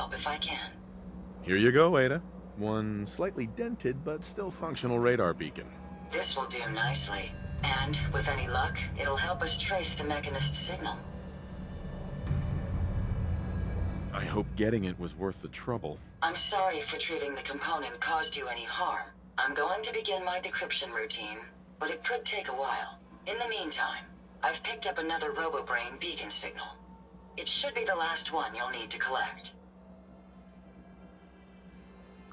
help if I can. Here you go, Ada. One slightly dented but still functional radar beacon. This will do nicely. And, with any luck, it'll help us trace the Mechanist signal. I hope getting it was worth the trouble. I'm sorry if retrieving the component caused you any harm. I'm going to begin my decryption routine, but it could take a while. In the meantime, I've picked up another Robobrain beacon signal. It should be the last one you'll need to collect.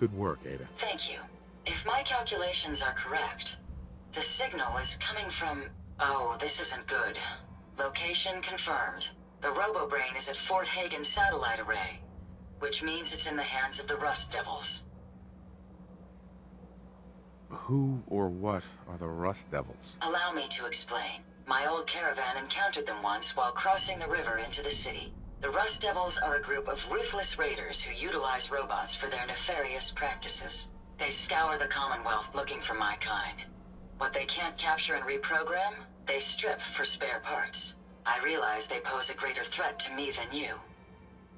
Good work, Ada. Thank you. If my calculations are correct, the signal is coming from... Oh, this isn't good. Location confirmed. The Robobrain is at Fort Hagen satellite array, which means it's in the hands of the Rust Devils. Who or what are the Rust Devils? Allow me to explain. My old caravan encountered them once while crossing the river into the city. The Rust Devils are a group of ruthless raiders who utilize robots for their nefarious practices. They scour the Commonwealth looking for my kind. What they can't capture and reprogram, they strip for spare parts. I realize they pose a greater threat to me than you.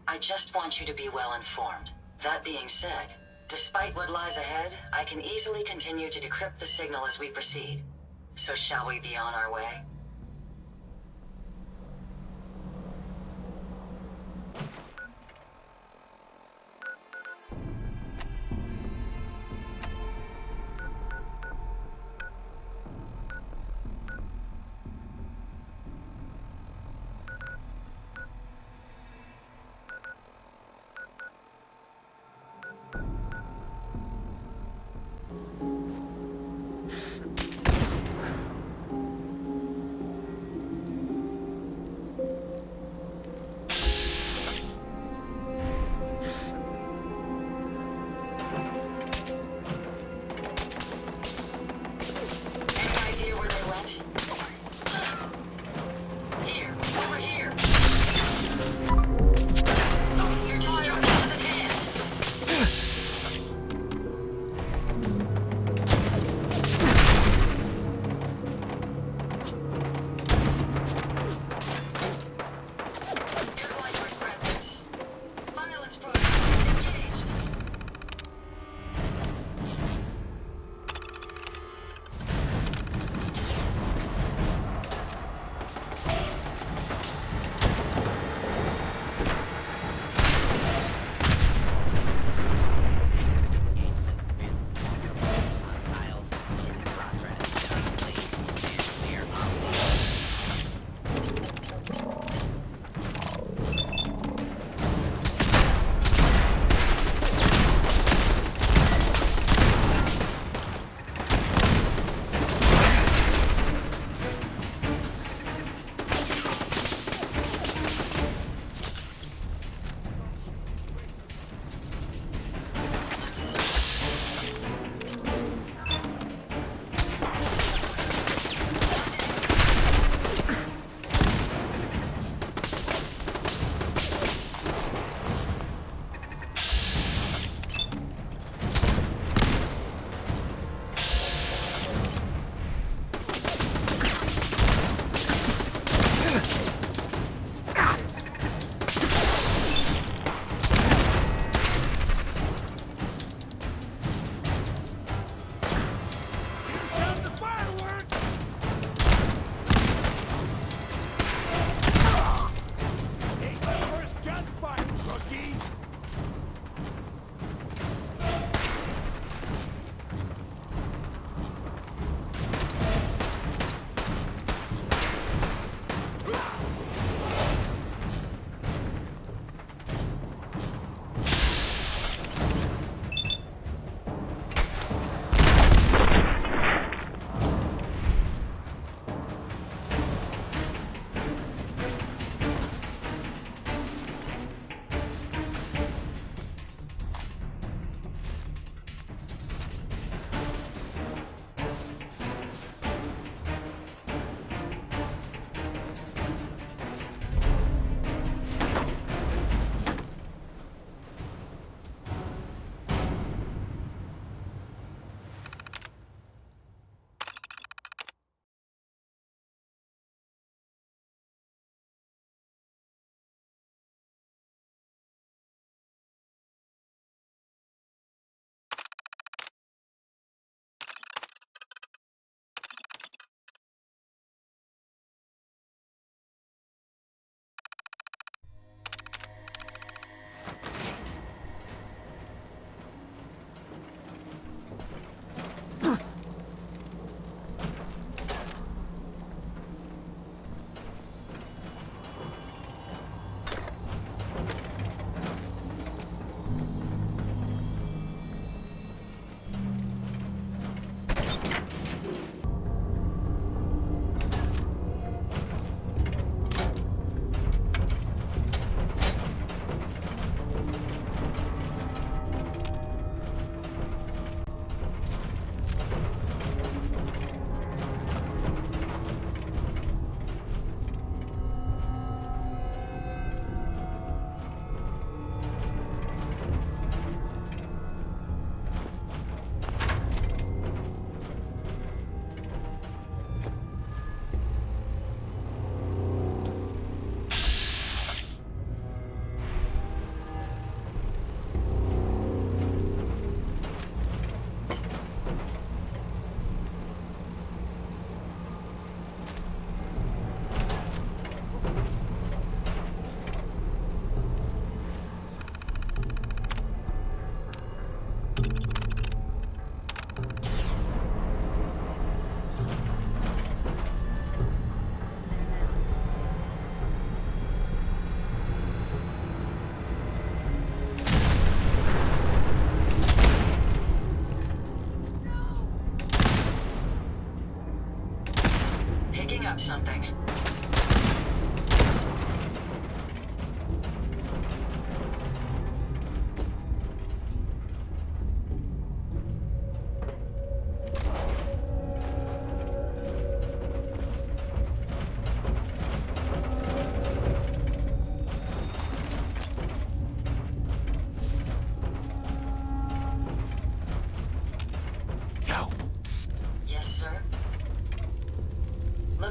I just want you to be well informed. That being said, despite what lies ahead, I can easily continue to decrypt the signal as we proceed. So shall we be on our way?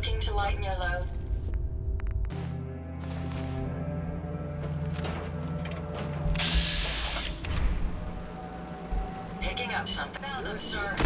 Looking to lighten your load? Picking up something. Found them, sir.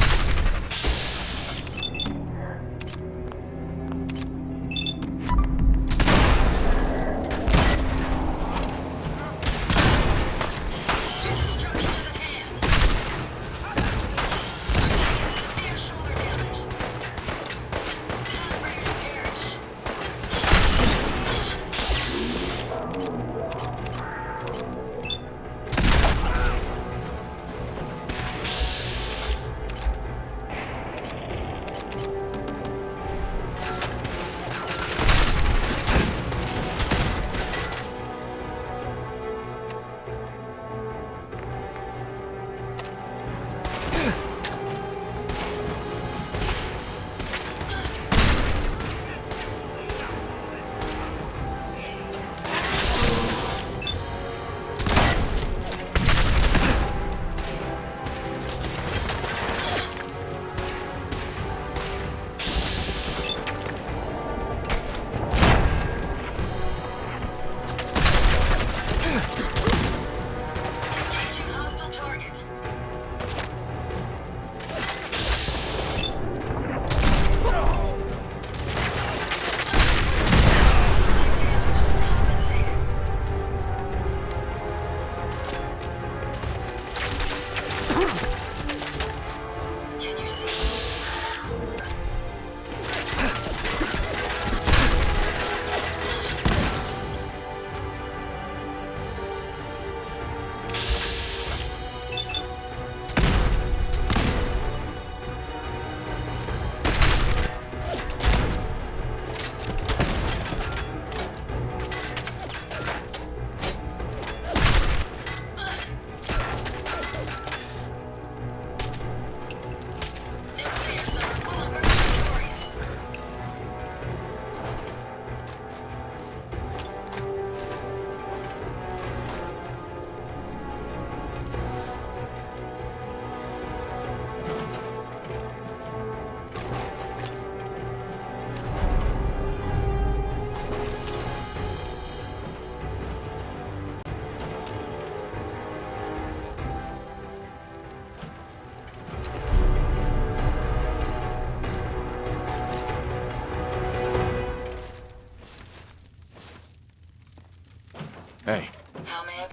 Hey. How may I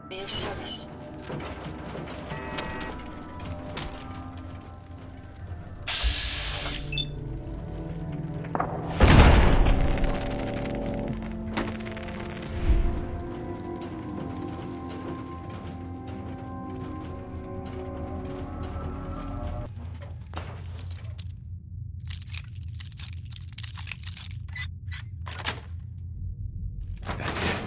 be of service? That's it.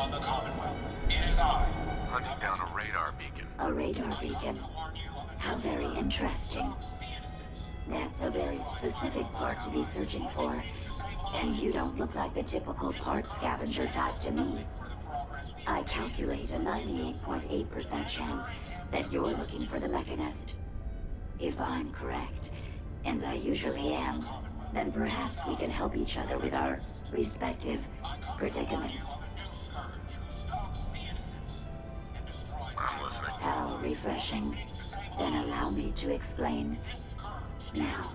on the Commonwealth. It is I. Hunting down a radar beacon. A radar beacon. How very interesting. That's a very specific part to be searching for. And you don't look like the typical part scavenger type to me. I calculate a 98.8% chance that you're looking for the Mechanist. If I'm correct, and I usually am, then perhaps we can help each other with our respective predicaments. I'm listening. How refreshing. Then allow me to explain. Now,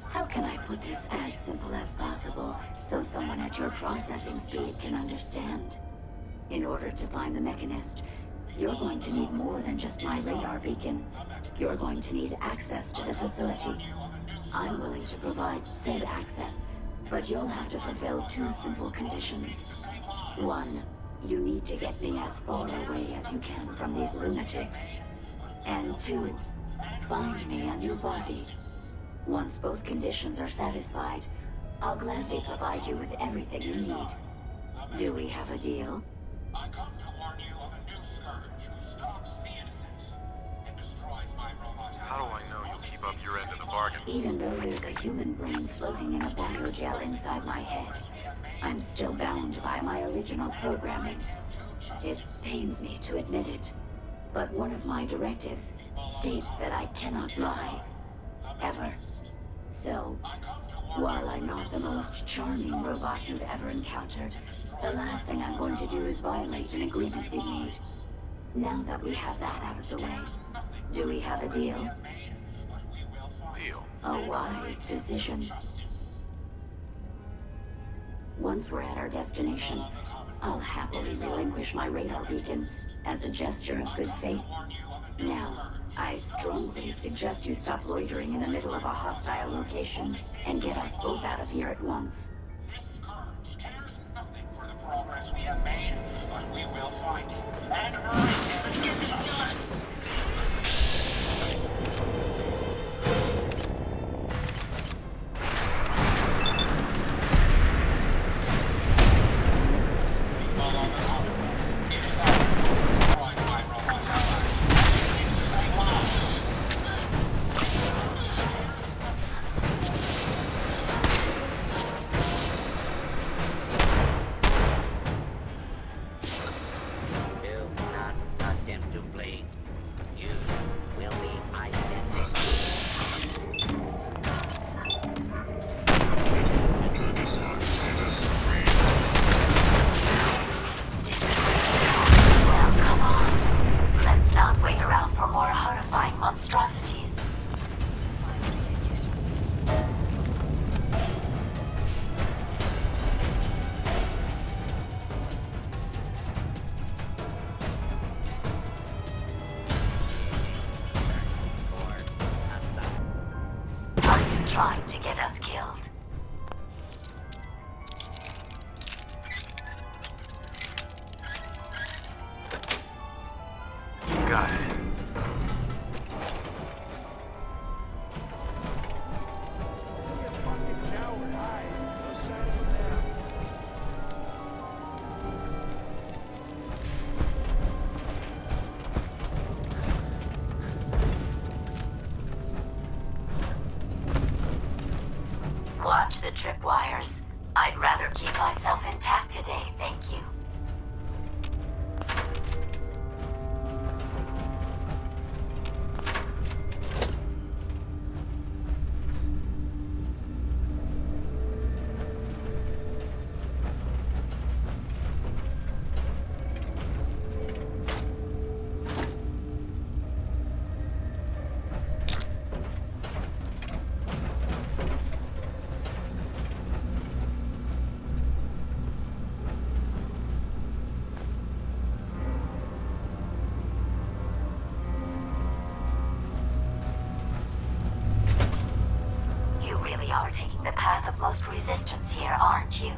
how can I put this as simple as possible so someone at your processing speed can understand? In order to find the Mechanist, you're going to need more than just my radar beacon. You're going to need access to the facility. I'm willing to provide said access, but you'll have to fulfill two simple conditions. One, you need to get me as far away as you can from these lunatics. And two, find me a new body. Once both conditions are satisfied, I'll gladly provide you with everything you need. Do we have a deal? I come to warn you of a new scourge who stalks the innocent and destroys my robot. How do I know you'll keep up your end of the bargain? Even though there's a human brain floating in a biogel inside my head, I'm still bound by my original programming. It pains me to admit it, but one of my directives states that I cannot lie. Ever. So, while I'm not the most charming robot you've ever encountered, the last thing I'm going to do is violate an agreement we made. Now that we have that out of the way, do we have a deal? Deal. A wise decision. Once we're at our destination, I'll happily relinquish my radar beacon as a gesture of good faith. Now, I strongly suggest you stop loitering in the middle of a hostile location and get us both out of here at once. This scourge cares nothing for the progress we have made, but we will find it. And hurry! Let's get this done! People on the Commonwealth. It is I. Destroyed my robot ally. It's the same lie. Do not attempt to flee. You will be identified. Well, come on. Let's not wait around for more horrifying monstrosities. Are you trying to get us killed? Got it. Watch the tripwires. I'd rather keep myself intact today, thank you. You really are taking the path of most resistance here, aren't you?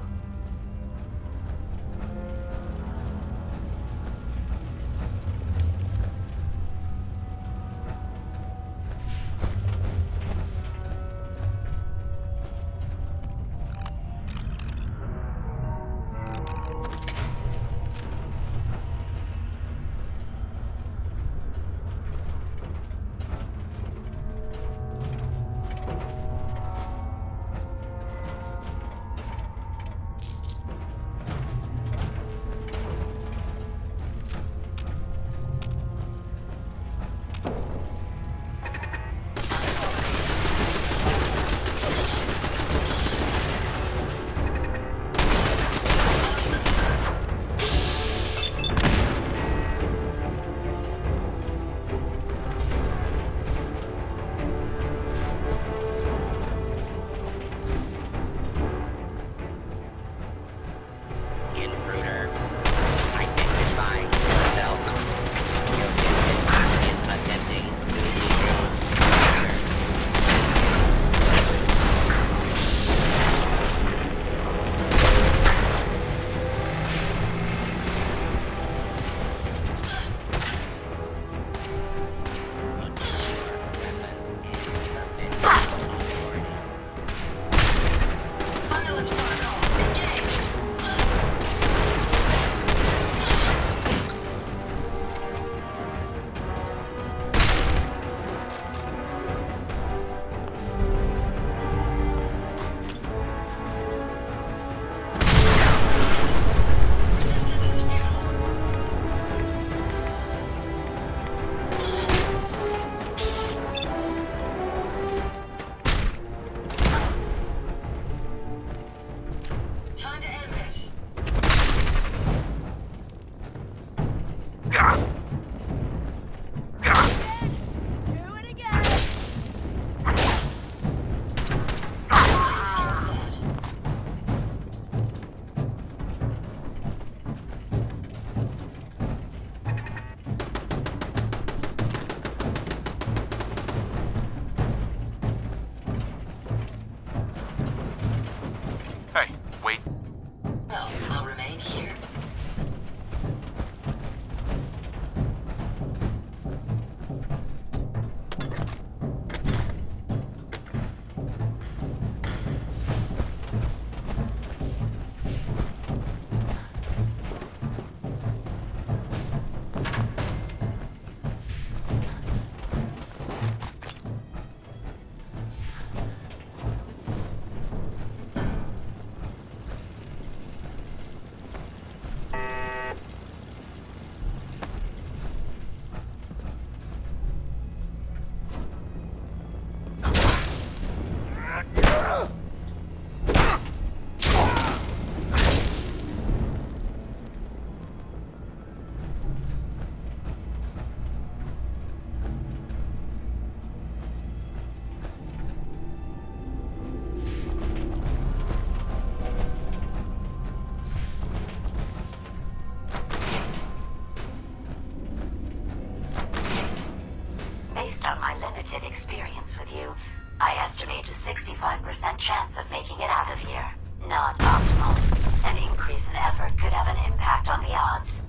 limited experience with you, I estimate a 65% chance of making it out of here. Not optimal. An increase in effort could have an impact on the odds.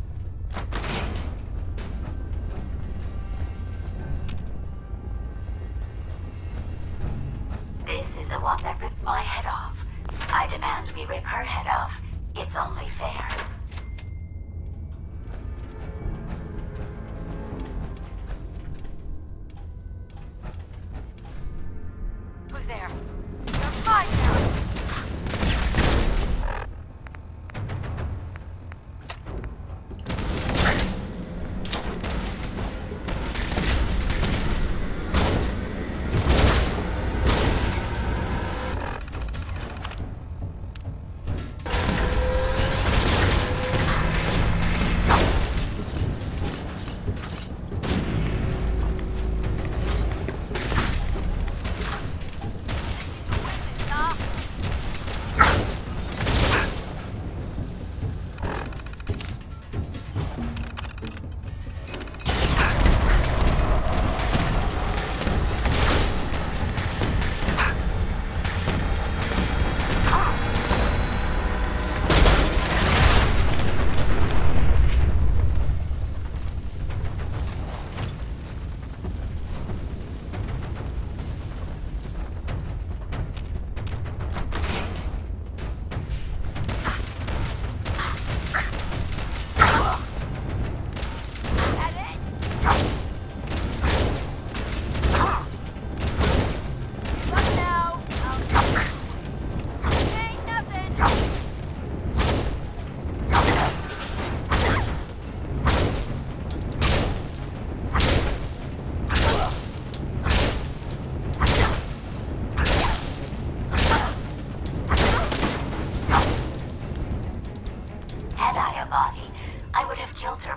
This is the one that ripped my head off. I demand we rip her head off. It's only fair. Who's there? You're mine now!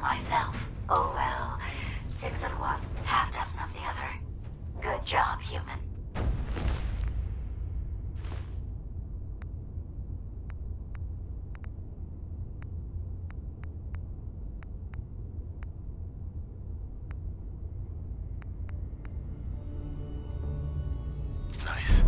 myself. Oh well. 6 of one, half dozen of the other. Good job, human. Nice.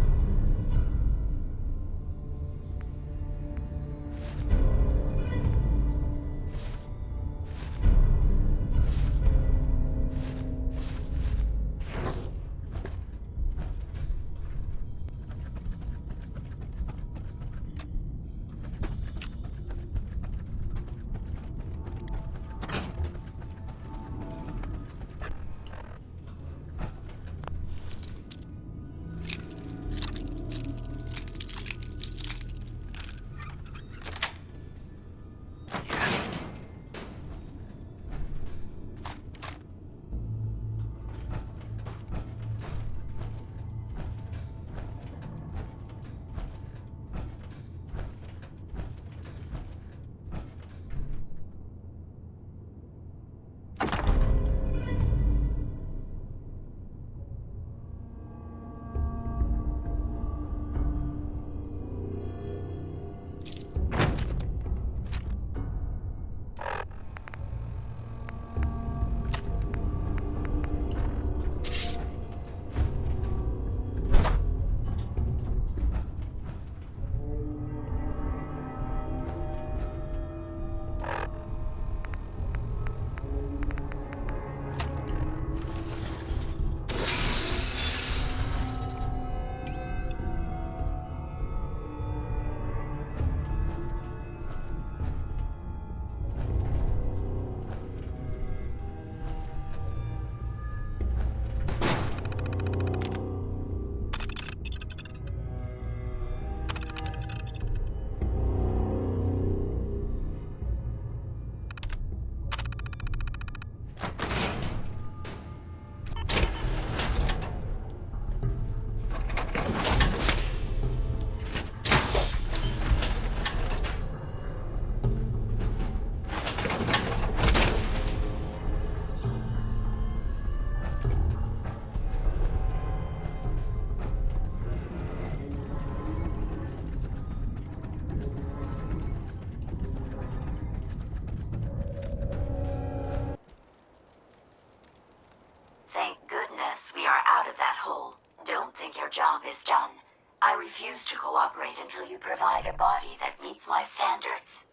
refuse to cooperate until you provide a body that meets my standards.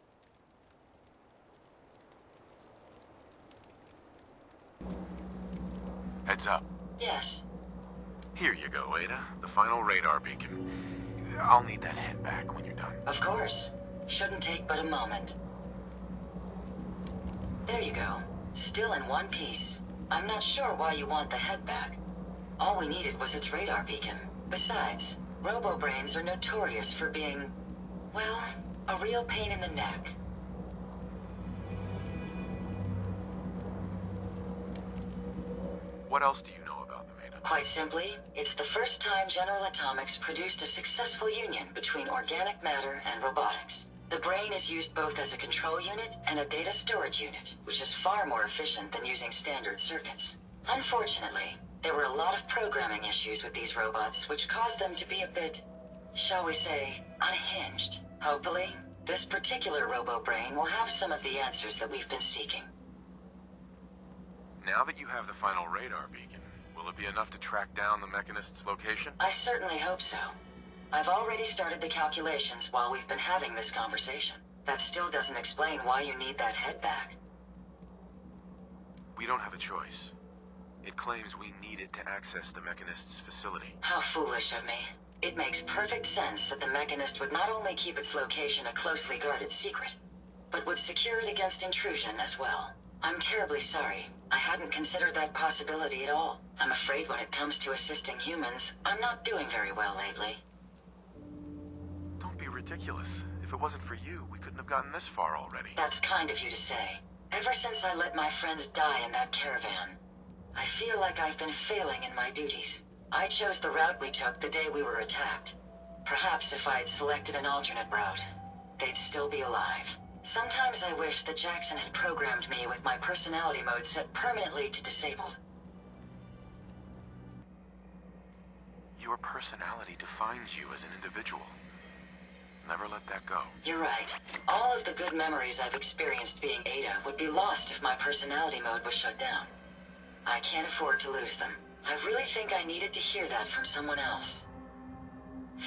Heads up. Yes. Here you go, Ada. The final radar beacon. I'll need that head back when you're done. Of course. Shouldn't take but a moment. There you go. Still in one piece. I'm not sure why you want the head back. All we needed was its radar beacon. Besides, robo-brains are notorious for being, well, a real pain in the neck. What else do you know about them, Ada? Quite simply, it's the first time General Atomics produced a successful union between organic matter and robotics. The brain is used both as a control unit and a data storage unit, which is far more efficient than using standard circuits. Unfortunately, there were a lot of programming issues with these robots, which caused them to be a bit, shall we say, unhinged. Hopefully, this particular robo-brain will have some of the answers that we've been seeking. Now that you have the final radar beacon, will it be enough to track down the Mechanist's location? I certainly hope so. I've already started the calculations while we've been having this conversation. That still doesn't explain why you need that head back. We don't have a choice. It claims we need it to access the Mechanist's facility. How foolish of me. It makes perfect sense that the Mechanist would not only keep its location a closely guarded secret, but would secure it against intrusion as well. I'm terribly sorry. I hadn't considered that possibility at all. I'm afraid when it comes to assisting humans, I'm not doing very well lately. Don't be ridiculous. If it wasn't for you, we couldn't have gotten this far already. That's kind of you to say. Ever since I let my friends die in that caravan, I feel like I've been failing in my duties. I chose the route we took the day we were attacked. Perhaps if I had selected an alternate route, they'd still be alive. Sometimes I wish that Jackson had programmed me with my personality mode set permanently to disabled. Your personality defines you as an individual. Never let that go. You're right. All of the good memories I've experienced being Ada would be lost if my personality mode was shut down. I can't afford to lose them. I really think I needed to hear that from someone else.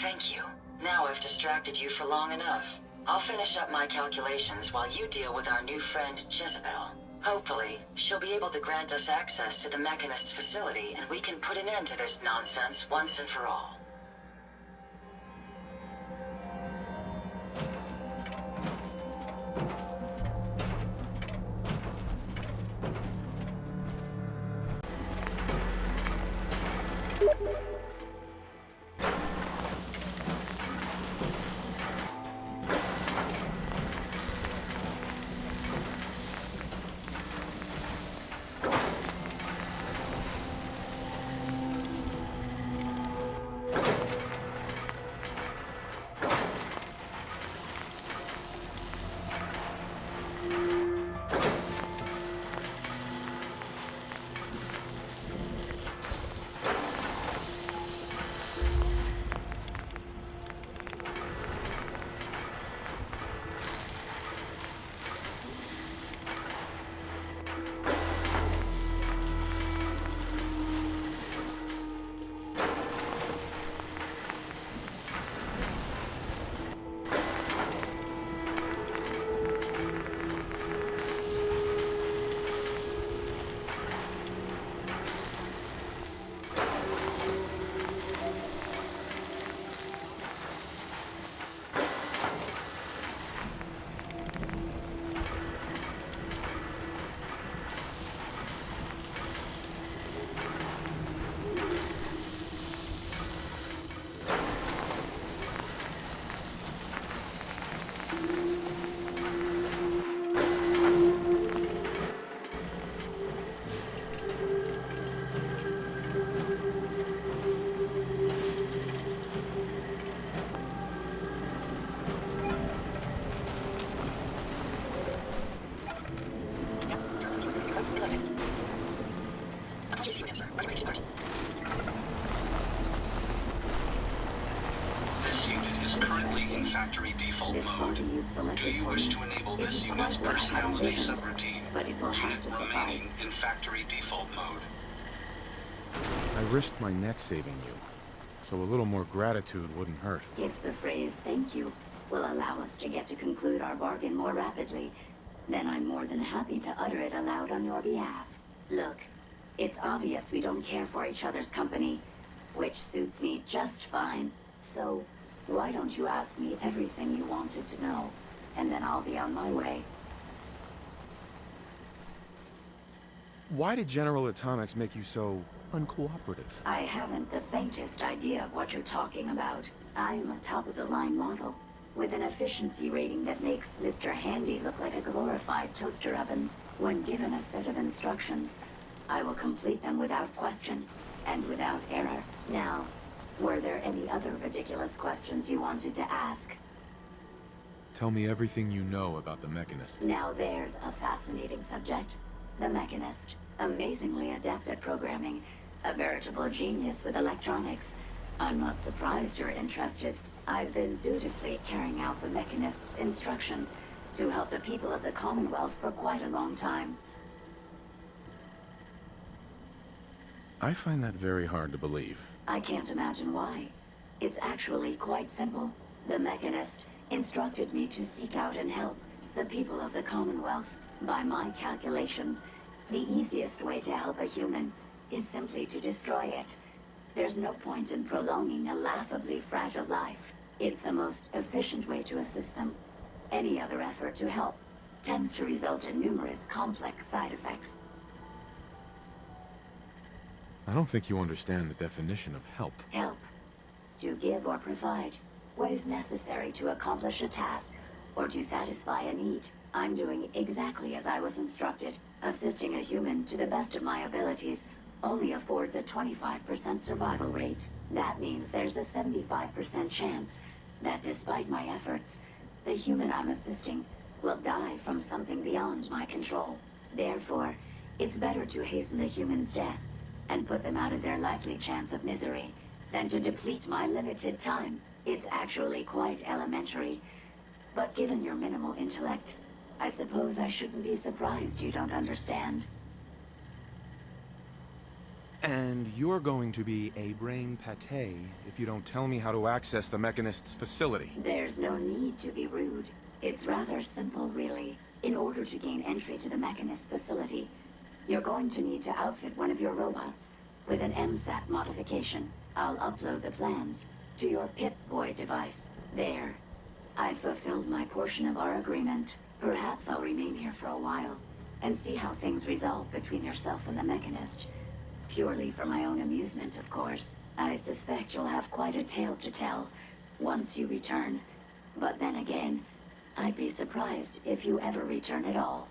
Thank you. Now I've distracted you for long enough. I'll finish up my calculations while you deal with our new friend, Jezebel. Hopefully, she'll be able to grant us access to the Mechanist's facility and we can put an end to this nonsense once and for all. This unit is currently in factory default mode. Do you wish to enable this unit's personality subroutine? Unit remaining in factory default mode. I risked my neck saving you. So a little more gratitude wouldn't hurt. If the phrase "thank you" will allow us to get to conclude our bargain more rapidly, then I'm more than happy to utter it aloud on your behalf. Look, it's obvious we don't care for each other's company, which suits me just fine. So, why don't you ask me everything you wanted to know, and then I'll be on my way. Why did General Atomics make you so uncooperative? I haven't the faintest idea of what you're talking about. I am a top-of-the-line model, with an efficiency rating that makes Mr. Handy look like a glorified toaster oven. When given a set of instructions, I will complete them without question, and without error. Now, were there any other ridiculous questions you wanted to ask? Tell me everything you know about the Mechanist. Now there's a fascinating subject. The Mechanist, amazingly adept at programming, a veritable genius with electronics. I'm not surprised you're interested. I've been dutifully carrying out the Mechanist's instructions to help the people of the Commonwealth for quite a long time. I find that very hard to believe. I can't imagine why. It's actually quite simple. The Mechanist instructed me to seek out and help the people of the Commonwealth. By my calculations, the easiest way to help a human is simply to destroy it. There's no point in prolonging a laughably fragile life. It's the most efficient way to assist them. Any other effort to help tends to result in numerous complex side effects. I don't think you understand the definition of help. Help. To give or provide what is necessary to accomplish a task or to satisfy a need. I'm doing exactly as I was instructed. Assisting a human to the best of my abilities only affords a 25% survival rate. That means there's a 75% chance that despite my efforts, the human I'm assisting will die from something beyond my control. Therefore, it's better to hasten the human's death and put them out of their likely chance of misery than to deplete my limited time. It's actually quite elementary, but given your minimal intellect, I suppose I shouldn't be surprised you don't understand. And you're going to be a brain pate if you don't tell me how to access the Mechanist's facility. There's no need to be rude. It's rather simple, really. In order to gain entry to the Mechanist facility, you're going to need to outfit one of your robots with an MSAT modification. I'll upload the plans to your Pip-Boy device. There. I've fulfilled my portion of our agreement. Perhaps I'll remain here for a while and see how things resolve between yourself and the Mechanist. Purely for my own amusement, of course. I suspect you'll have quite a tale to tell once you return. But then again, I'd be surprised if you ever return at all.